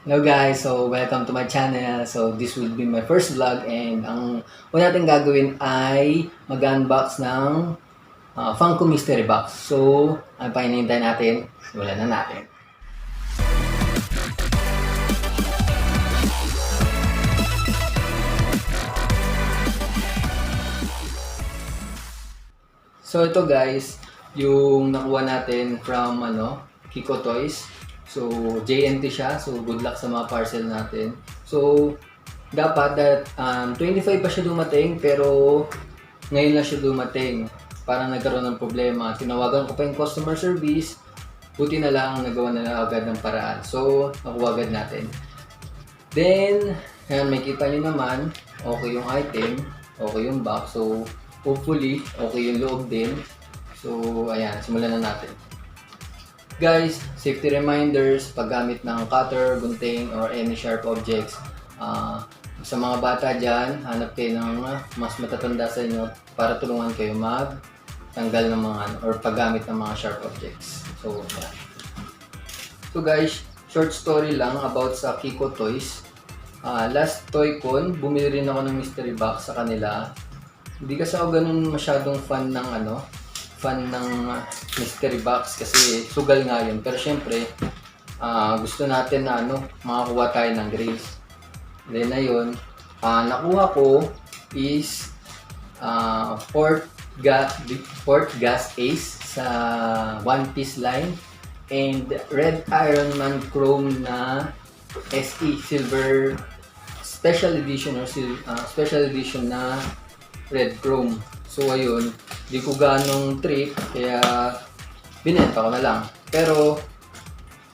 Hello guys, so welcome to my channel. So this will be my first vlog and ang una natin gagawin ay mag-unbox ng Funko Mystery Box. So, ano pa hinihintay natin? Simulan na natin. So ito guys, yung nakuha natin from Kikotoys. So JNT siya, so good luck sa mga parcel natin. So dapat that 25 pa siya dumating pero ngayon lang siya dumating. Parang nagkaroon ng problema. Tinawagan ko pa yung customer service. Buti na lang nagawa nila agad ng paraan. So nakuha agad natin. Then, ayan, makita nyo naman, okay yung item, okay yung box. So hopefully, okay yung loob din. So ayan, simulan na natin. Guys, safety reminders, paggamit ng cutter, gunting, or any sharp objects. Sa mga bata dyan, hanap kayo ng mas matatanda sa inyo para tulungan kayo tanggal ng mga or paggamit ng mga sharp objects. So, yeah. So guys, short story lang about sa Kikotoys. Last Toy Con, bumili rin ako ng mystery box sa kanila. Hindi kasi ako ganun masyadong fan ng mystery box kasi sugal nga yun. Pero syempre, gusto natin na makakuha tayo ng grace. Then na yun, nakuha ko is fourth gas ace sa One Piece line and red Iron Man chrome na SE silver special edition or special edition na red chrome. So ayun, di ko ganong trip kaya binenta ko na lang. Pero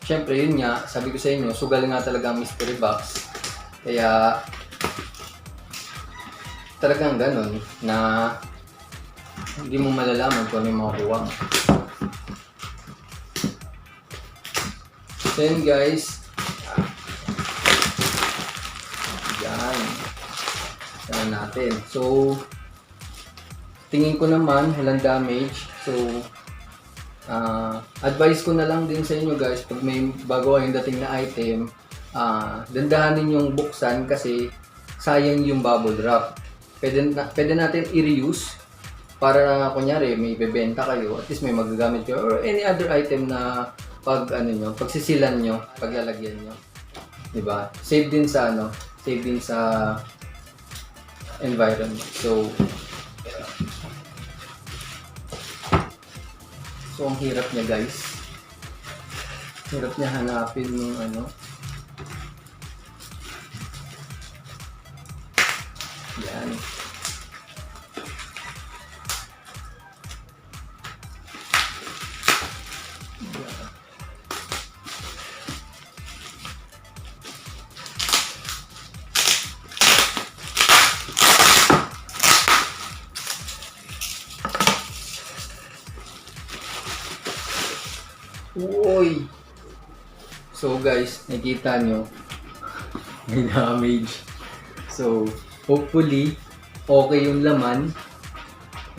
syempre yun nga, sabi ko sa inyo, sugal nga talaga ang mystery box. Kaya talagang ganun na hindi mo malalaman kung ano yung makukuha mo. So yun guys, yan. Yan natin. So tingin ko naman walang damage. So advice ko na lang din sa inyo guys, pag may bago kayong dating na item, dandahanin yung buksan kasi sayang yung bubble wrap. Pwede natin i-reuse para kunyari may bebenta kayo, at least may magagamit kayo or any other item na pagsisilan nyo, paglalagyan nyo. Diba? Save din sa environment. So ang hirap niya guys. Hirap niya hanapin yung yan. Uy! So guys, nakita nyo, may damage. So, hopefully, okay yung laman.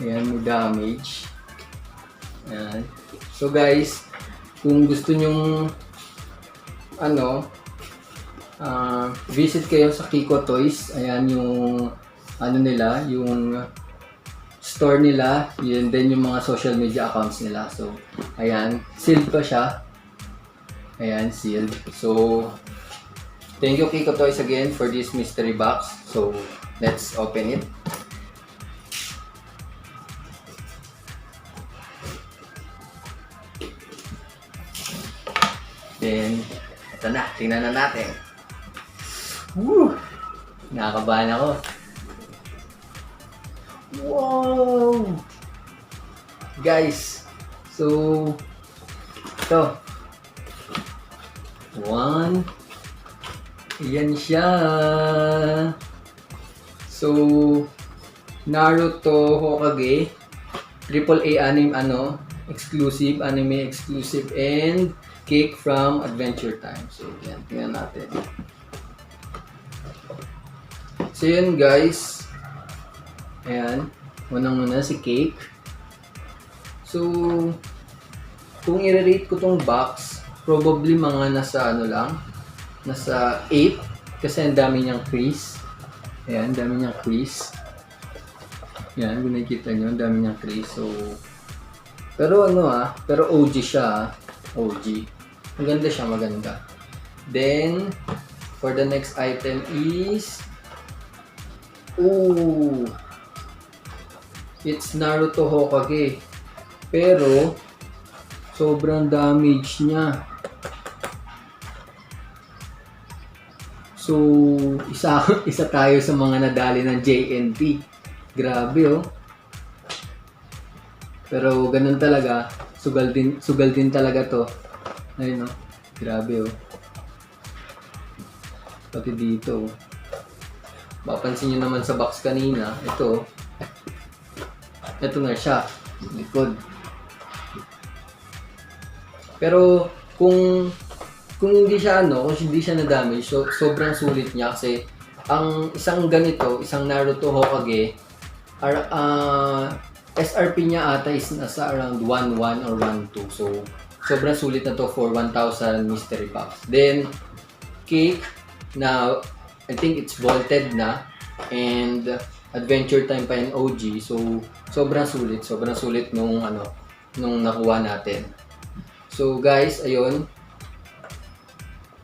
Ayan, may damage. Ayan. So guys, kung gusto nyong visit kayo sa Kikotoys. Ayan yung nila, yung store nila, yun din yung mga social media accounts nila. So, ayan, sealed pa siya. Ayan, sealed. So, thank you Kikotoys again for this mystery box. So, let's open it. Then, ito na, tingnan na natin. Woo! Nakakabahan ako. Wow! Guys, so ito. One. Yan siya. So, Naruto Hokage AAA anime exclusive and cake from Adventure Time. So, yan, tingnan natin. So, yun guys. Ayan, unang-una si cake. So, kung i-rate ko tong box, probably mga nasa nasa 8 kasi ang dami niyang crease. Ayan, ang dami niyang crease. Yan, kung nakikita nyo, ang dami niyang crease. So, pero pero OG siya. OG. Maganda siya, maganda. Then, for the next item is, it's Naruto Hokage. Pero, sobrang damage niya. So, isa tayo sa mga nadali ng JNT. Grabe oh. Pero ganun talaga, sugal din talaga to. Ayun oh. Grabe oh. Pati dito. Mapansin niyo naman sa box kanina, ito. Ito na siya, likod. Pero kung hindi siya kung hindi siya na-damage, so sobrang sulit niya kasi ang isang ganito, isang Naruto Hokage, SRP niya ata is nasa around 1.1 or 1.2. So sobrang sulit na to for 1,000 mystery box. Then cake na I think it's vaulted na and adventure time pa yung OG. So sobrang sulit nung nakuha natin. So guys, ayun.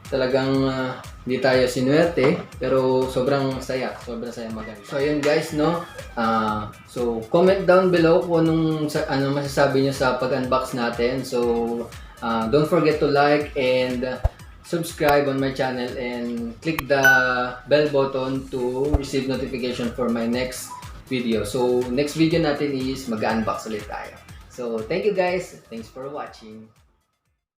Talagang hindi tayo sinuwerte, pero sobrang saya maganda. So ayun guys, no. So comment down below kung anong masasabi niyo sa pag-unbox natin. So don't forget to like and subscribe on my channel and click the bell button to receive notification for my next video. So next video natin is mag-unbox ulit tayo. So thank you guys. Thanks for watching.